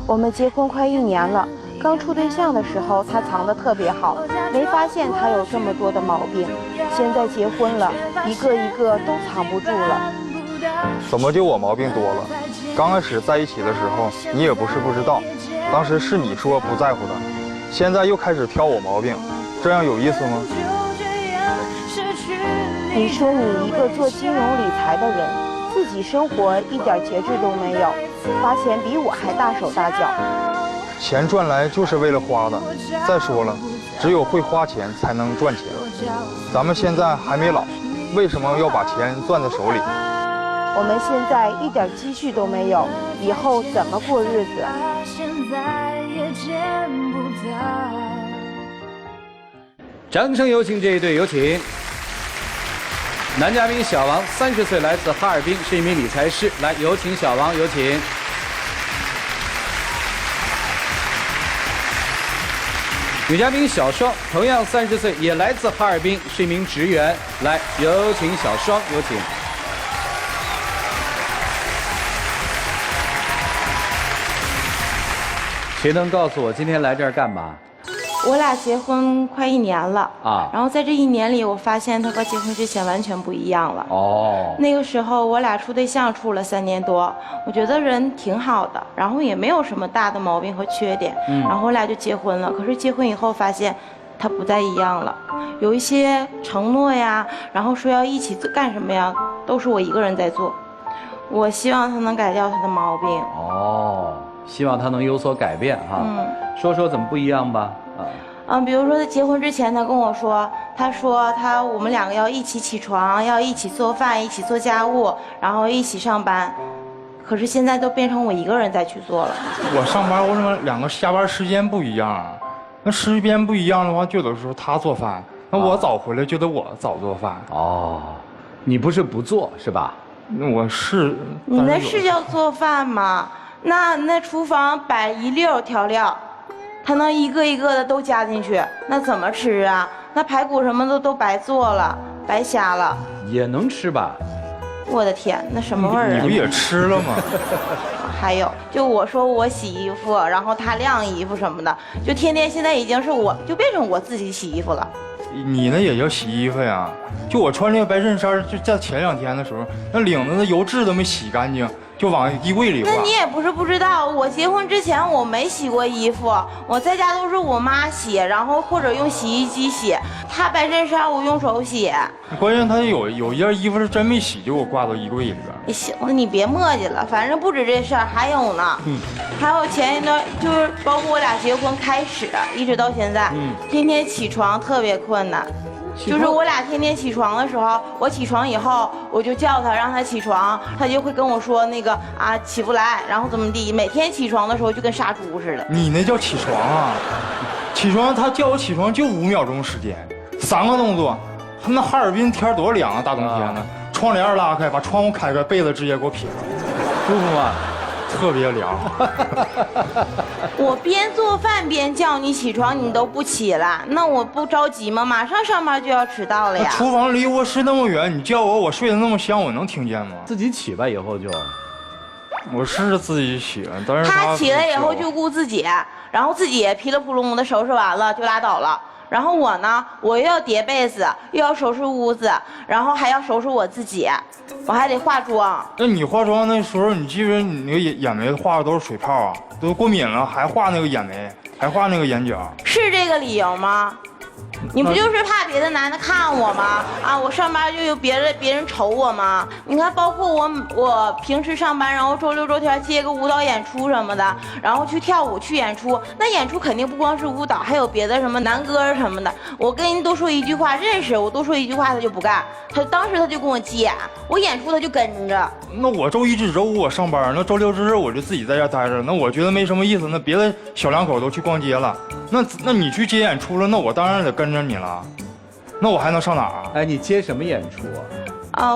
我们结婚快1年了，刚处对象的时候他藏得特别好，没发现他有这么多的毛病。现在结婚了，一个一个都藏不住了。怎么就我毛病多了？刚开始在一起的时候，你也不是不知道，当时是你说不在乎的，现在又开始挑我毛病，这样有意思吗？你说你一个做金融理财的人，自己生活一点节制都没有，花钱比我还大手大脚。钱赚来就是为了花的，再说了，只有会花钱才能赚钱。咱们现在还没老，为什么要把钱攥在手里？我们现在一点积蓄都没有，以后怎么过日子？掌声有请这一对，有请男嘉宾小王，30岁，来自哈尔滨，是一名理财师。来，有请小王，有请。女嘉宾小双，同样30岁，也来自哈尔滨，是一名职员。来，有请小双，有请。谁能告诉我今天来这儿干嘛？我俩结婚快1年了啊，然后在这1年里，我发现他和结婚之前完全不一样了。哦，那个时候我俩处对象处了3年多，我觉得人挺好的，然后也没有什么大的毛病和缺点，然后我俩就结婚了。可是结婚以后发现，他不再一样了，有一些承诺呀，然后说要一起干什么呀，都是我一个人在做。我希望他能改掉他的毛病。哦，希望他能有所改变哈。说说怎么不一样吧。比如说他结婚之前，他跟我说，我们2个要一起起床，要一起做饭，一起做家务，然后一起上班。可是现在都变成我一个人在去做了。我上班，我怎么2个下班时间不一样啊？那时间不一样的话，就得说他做饭，那我早回来就得我早做饭。哦，你不是不做是吧？那我是。你那是叫做饭吗？那厨房摆一溜调料。他能一个一个的都加进去，那怎么吃啊？那排骨什么的都白做了，白瞎了。也能吃吧？我的天，那什么味儿啊？你不也吃了吗？还有，就我说我洗衣服，然后他晾衣服什么的，就天天现在已经是我，就变成我自己洗衣服了。你那也叫洗衣服呀？就我穿那个白衬衫，就在前2天的时候，那领子的油渍都没洗干净。就往衣柜里挂。那你也不是不知道，我结婚之前我没洗过衣服，我在家都是我妈洗，然后或者用洗衣机洗。她白衬衫我用手洗。关键她有一件衣服是真没洗，就给我挂到衣柜里边。行了，你别磨叽了，反正不止这事儿，还有呢。还有前一段就是包括我俩结婚开始一直到现在，天天起床特别困难。就是我俩天天起床的时候，我起床以后我就叫他让他起床，他就会跟我说那个啊起不来，然后怎么地。每天起床的时候就跟杀猪似的。你那叫起床啊？起床他叫我起床就5秒钟时间，3个动作。那哈尔滨天多凉啊，大冬天的，窗帘拉开，把窗户开开，被子直接给我撇了，舒服吗？特别凉。我边做饭边叫你起床，你都不起了，那我不着急吗？马上上班就要迟到了呀。厨房离卧室那么远，你叫我睡得那么香，我能听见吗？自己起吧，以后就。我是自己起了，但是他起来以后就顾自己，然后自己噼里扑隆的收拾完了就拉倒了。然后我呢，我又要叠被子，又要收拾屋子，然后还要收拾我自己，我还得化妆。那你化妆那时候，你记不记得你那个眼眉画的都是水泡啊？都过敏了，还画那个眼眉，还画那个眼角，是这个理由吗？你不就是怕别的男的看我吗？啊，我上班就有别人瞅我吗？你看，包括我平时上班，然后周六周天接个舞蹈演出什么的，然后去跳舞去演出，那演出肯定不光是舞蹈，还有别的什么男歌什么的。我跟人多说一句话，认识我多说一句话他就不干，当时他就跟我急眼，我演出他就跟着。那我周一至周五我上班，那周六日我就自己在家待着，那我觉得没什么意思。那别的小两口都去逛街了，那你去接演出了，那我当然得跟着你了，那我还能上哪儿啊？哎，你接什么演出啊？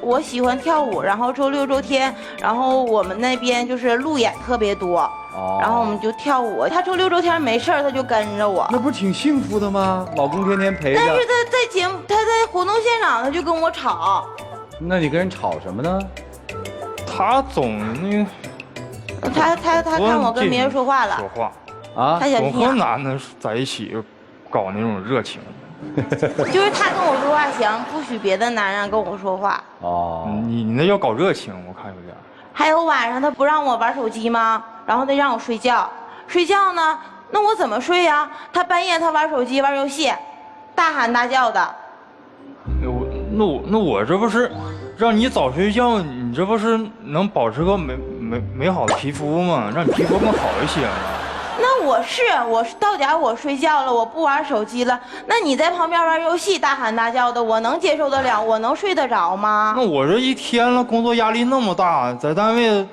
我喜欢跳舞，然后周六周天，然后我们那边就是路演特别多，然后我们就跳舞。他周六周天没事他就跟着我，那不是挺幸福的吗？老公天天陪着。但是他在活动现场他就跟我吵。那你跟人吵什么呢？他总那个。他看我跟别人说话了。说话啊，总和他想听。男的在一起搞那种热情。就是他跟我说话行，不许别的男人跟我说话。哦，你那叫搞热情，我看有点。还有晚上他不让我玩手机吗？然后得让我睡觉，睡觉呢，那我怎么睡呀？他半夜他玩手机玩游戏，大喊大叫的。那我这不是让你早睡觉，你这不是能保持个美好的皮肤吗？让你皮肤更好一些吗？那我到点我睡觉了，我不玩手机了，那你在旁边玩游戏大喊大叫的，我能接受得了？我能睡得着吗？那我这一天了，工作压力那么大，在单位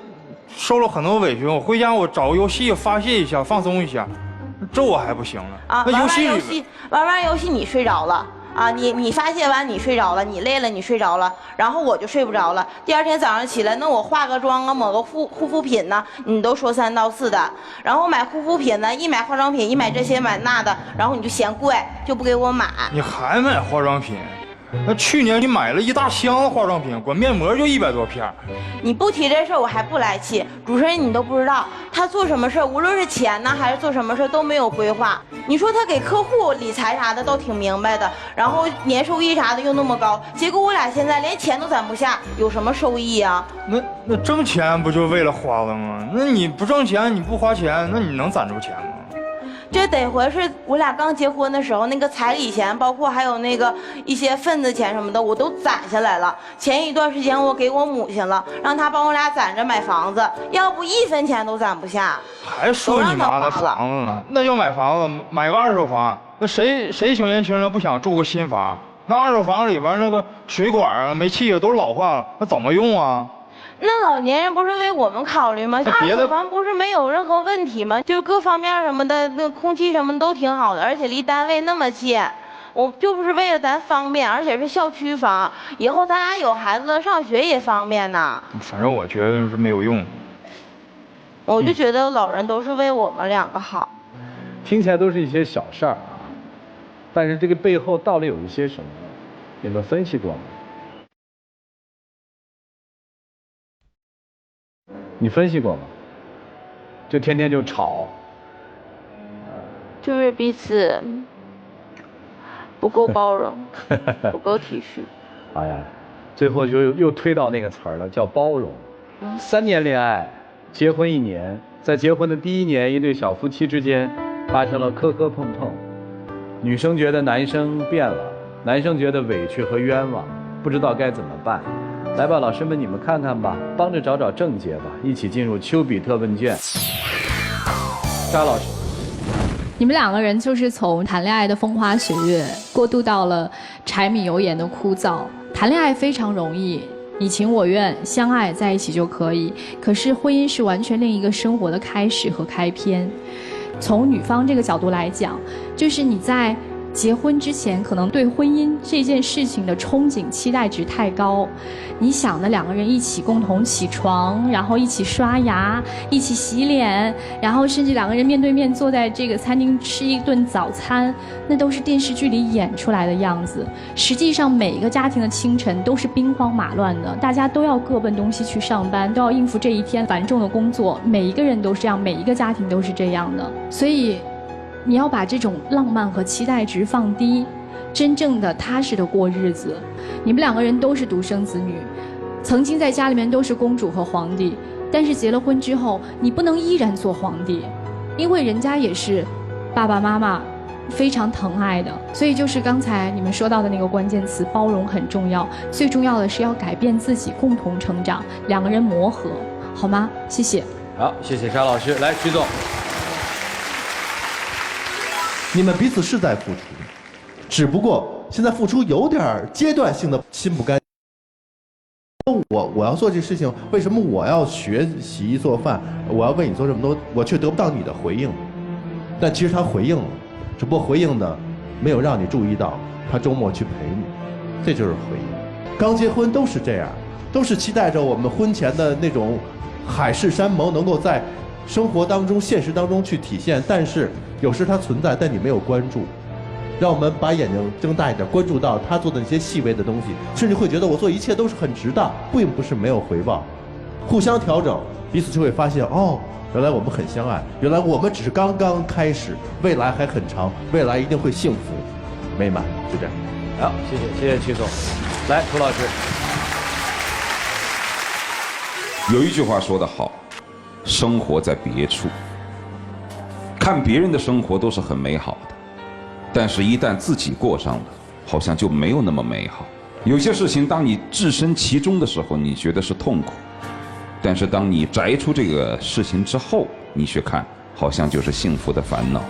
受了很多委屈，我回家我找个游戏发泄一下，放松一下，这我还不行了啊！那玩完游戏你睡着了。啊，你发泄完你睡着了，你累了你睡着了，然后我就睡不着了。第二天早上起来，那我化个妆啊，抹个护肤品呢，你都说3到4的。然后买护肤品呢，一买化妆品，一买这些买那的，然后你就嫌贵，就不给我买。你还买化妆品？那去年你买了一大箱子化妆品，光面膜就100多片。你不提这事儿我还不来气。主持人你都不知道，他做什么事儿，无论是钱呢还是做什么事儿都没有规划。你说他给客户理财啥的都挺明白的，然后年收益啥的又那么高，结果我俩现在连钱都攒不下，有什么收益啊？那挣钱不就为了花了吗？那你不挣钱，你不花钱，那你能攒出钱吗？这得回是我俩刚结婚的时候，那个彩礼钱，包括还有那个一些份子钱什么的，我都攒下来了。前一段时间我给我母亲了，让她帮我俩攒着买房子，要不1分钱都攒不下。还说你妈的房子呢？那要买房子，买个2手房。那谁小年轻人不想住个新房？那2手房里边那个水管啊、煤气啊都老化了，那怎么用啊？那老年人不是为我们考虑吗？别的2手房不是没有任何问题吗？就是各方面什么的，那空气什么都挺好的，而且离单位那么近，我就不是为了咱方便，而且是校区房，以后咱俩有孩子上学也方便呐。反正我觉得是没有用。我就觉得老人都是为我们2个好。听起来都是一些小事儿啊，但是这个背后到底有一些什么？你们分析过吗？你分析过吗？就天天就吵，就是彼此不够包容，不够体恤。哎呀，最后就又推到那个词儿了，叫包容。3年恋爱，结婚1年，在结婚的第1年，一对小夫妻之间发生了磕磕碰碰，女生觉得男生变了，男生觉得委屈和冤枉，不知道该怎么办。来吧，老师们，你们看看吧，帮着找找症结吧，一起进入丘比特问卷。沙老师，你们2个人就是从谈恋爱的风花雪月过渡到了柴米油盐的枯燥。谈恋爱非常容易，你情我愿，相爱在一起就可以。可是婚姻是完全另一个生活的开始和开篇。从女方这个角度来讲，就是你在结婚之前可能对婚姻这件事情的憧憬期待值太高，你想的2个人一起共同起床，然后一起刷牙，一起洗脸，然后甚至2个人面对面坐在这个餐厅吃一顿早餐，那都是电视剧里演出来的样子。实际上每一个家庭的清晨都是兵荒马乱的，大家都要各奔东西去上班，都要应付这一天繁重的工作，每一个人都是这样，每一个家庭都是这样的。所以你要把这种浪漫和期待值放低，真正的踏实的过日子。你们2个人都是独生子女，曾经在家里面都是公主和皇帝，但是结了婚之后，你不能依然做皇帝，因为人家也是爸爸妈妈非常疼爱的。所以就是刚才你们说到的那个关键词，包容很重要，最重要的是要改变自己，共同成长，2个人磨合，好吗？谢谢。好，谢谢沙老师。来，徐总。你们彼此是在付出，只不过现在付出有点阶段性的心不甘。我要做这事情，为什么我要学洗衣做饭，我要为你做这么多，我却得不到你的回应？但其实他回应了，只不过回应的没有让你注意到，他周末去陪你，这就是回应。刚结婚都是这样，都是期待着我们婚前的那种海誓山盟能够在生活当中、现实当中去体现，但是有时它存在，但你没有关注。让我们把眼睛睁大一点，关注到他做的那些细微的东西，甚至会觉得我做一切都是很值当，并不是没有回报。互相调整，彼此就会发现哦，原来我们很相爱，原来我们只是刚刚开始，未来还很长，未来一定会幸福美满，就这样。好，谢谢曲总。来，涂老师。有一句话说得好，生活在别处。看别人的生活都是很美好的，但是一旦自己过上了，好像就没有那么美好。有些事情，当你置身其中的时候，你觉得是痛苦；但是当你摘出这个事情之后，你去看，好像就是幸福的烦恼。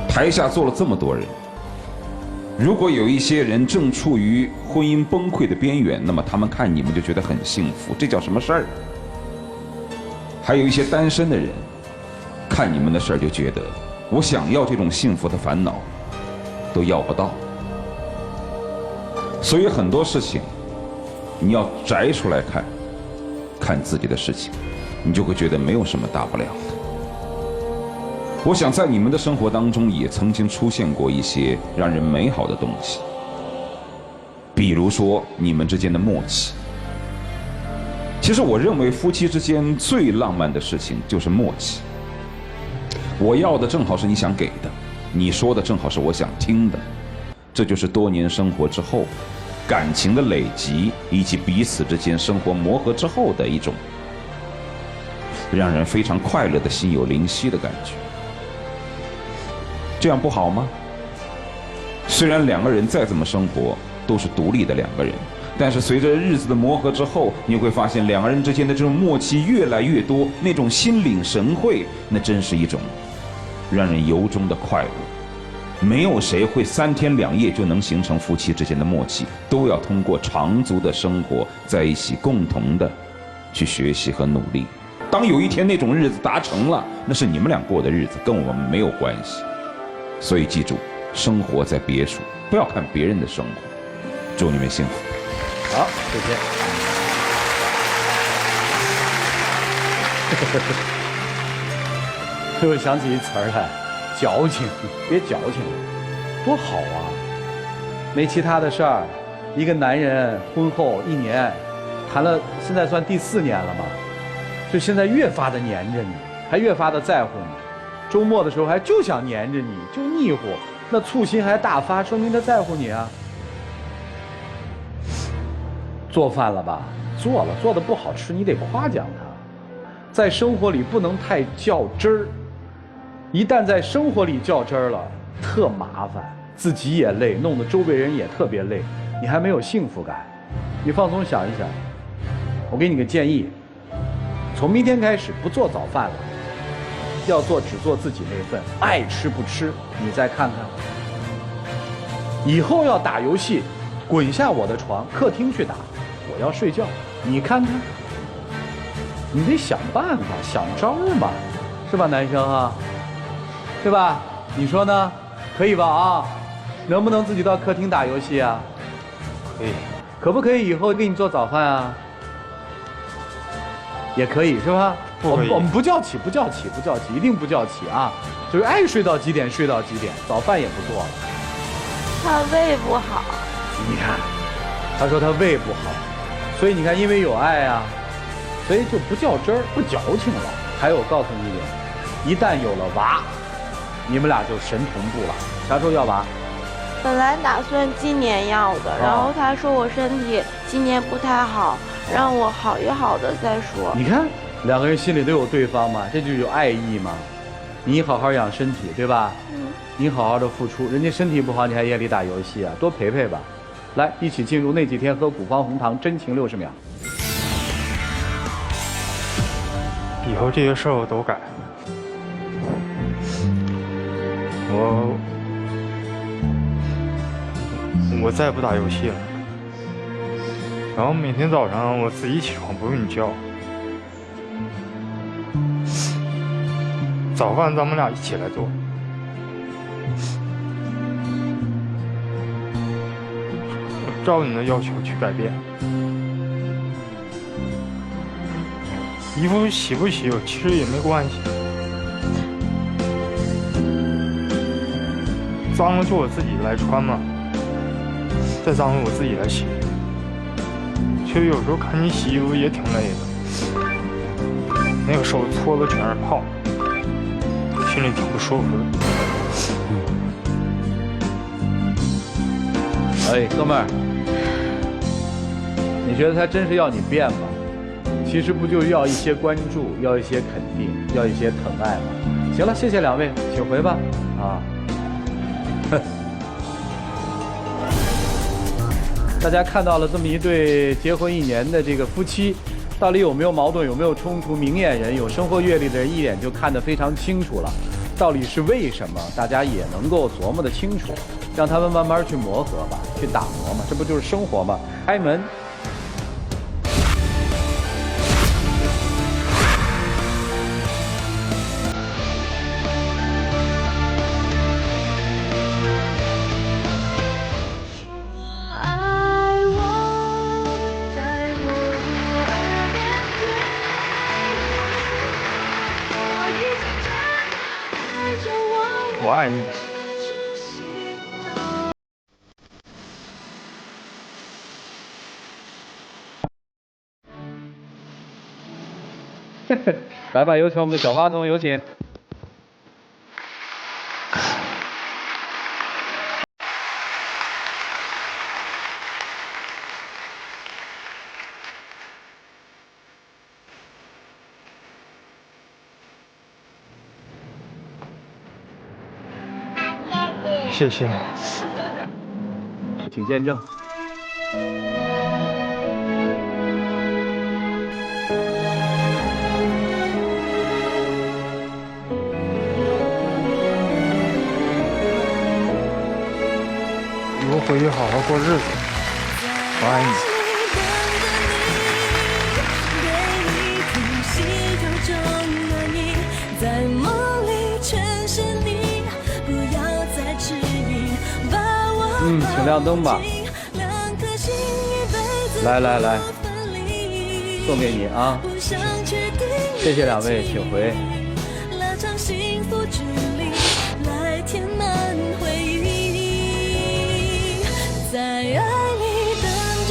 台下坐了这么多人，如果有一些人正处于婚姻崩溃的边缘，那么他们看你们就觉得很幸福，这叫什么事儿？还有一些单身的人，看你们的事儿就觉得，我想要这种幸福的烦恼，都要不到。所以很多事情，你要摘出来看，看自己的事情，你就会觉得没有什么大不了的。我想在你们的生活当中，也曾经出现过一些让人美好的东西，比如说你们之间的默契。其实我认为夫妻之间最浪漫的事情就是默契。我要的正好是你想给的，你说的正好是我想听的，这就是多年生活之后，感情的累积以及彼此之间生活磨合之后的一种让人非常快乐的心有灵犀的感觉。这样不好吗？虽然两个人再怎么生活都是独立的两个人，但是随着日子的磨合之后，你会发现两个人之间的这种默契越来越多，那种心领神会，那真是一种让人由衷的快乐。没有谁会3天2夜就能形成夫妻之间的默契，都要通过长足的生活在一起，共同的去学习和努力。当有一天那种日子达成了，那是你们俩过的日子，跟我们没有关系。所以记住，生活在别处，不要看别人的生活。祝你们幸福。好，谢谢。又想起一词儿来，矫情。别矫情了，多好啊！没其他的事儿，一个男人婚后1年，谈了，现在算第4年了嘛，就现在越发的黏着你，还越发的在乎你。周末的时候还就想黏着你，就腻乎，那醋心还大发，说明他在乎你啊。做饭了吧？做了，做的不好吃，你得夸奖他。在生活里不能太较真儿，一旦在生活里较真儿了，特麻烦，自己也累，弄得周围人也特别累，你还没有幸福感。你放松想一想，我给你个建议，从明天开始不做早饭了，要做只做自己那份，爱吃不吃，你再看看。以后要打游戏，滚下我的床，客厅去打。我要睡觉，你看看，你得想办法，想招嘛，是吧，男生啊，对吧？你说呢？可以吧？啊，能不能自己到客厅打游戏啊？可以。可不可以以后给你做早饭啊？也可以是吧？不可以。我们不叫起，不叫起，不叫起，一定不叫起啊！就是爱睡到几点睡到几点，早饭也不做了。他胃不好。你看，他说他胃不好。所以你看，因为有爱啊，所以就不较真儿，不矫情了。还有，我告诉你一点，一旦有了娃，你们俩就神同步了。啥时候要娃？本来打算今年要的，然后他说我身体今年不太好，让我好一好的再说。你看，两个人心里都有对方嘛，这就有爱意嘛。你好好养身体，对吧？你好好的付出，人家身体不好，你还夜里打游戏啊？多陪陪吧。来，一起进入那几天喝古方红糖真情60秒。以后这些事儿我都改。我再也不打游戏了。然后每天早上我自己起床，不用你叫。早饭咱们俩一起来做。照你的要求去改变。衣服洗不洗其实也没关系，脏了就我自己来穿嘛，再脏了我自己来洗。其实有时候看你洗衣服也挺累的。那个手搓的全是泡，心里挺不舒服的。哎，哥们儿，你觉得他真是要你变吗？其实不就要一些关注，要一些肯定，要一些疼爱吗？行了，谢谢两位，请回吧。啊，大家看到了这么一对结婚1年的这个夫妻，到底有没有矛盾，有没有冲突？明眼人、有生活阅历的人一眼就看得非常清楚了。到底是为什么？大家也能够琢磨得清楚，让他们慢慢去磨合吧，去打磨嘛，这不就是生活吗？开门。我爱你。来吧，有请我们的小花童，有请。谢谢。请见证。以后回去好好过日子，我爱你。请亮灯吧。来来来，送给你啊！谢谢两位，请回。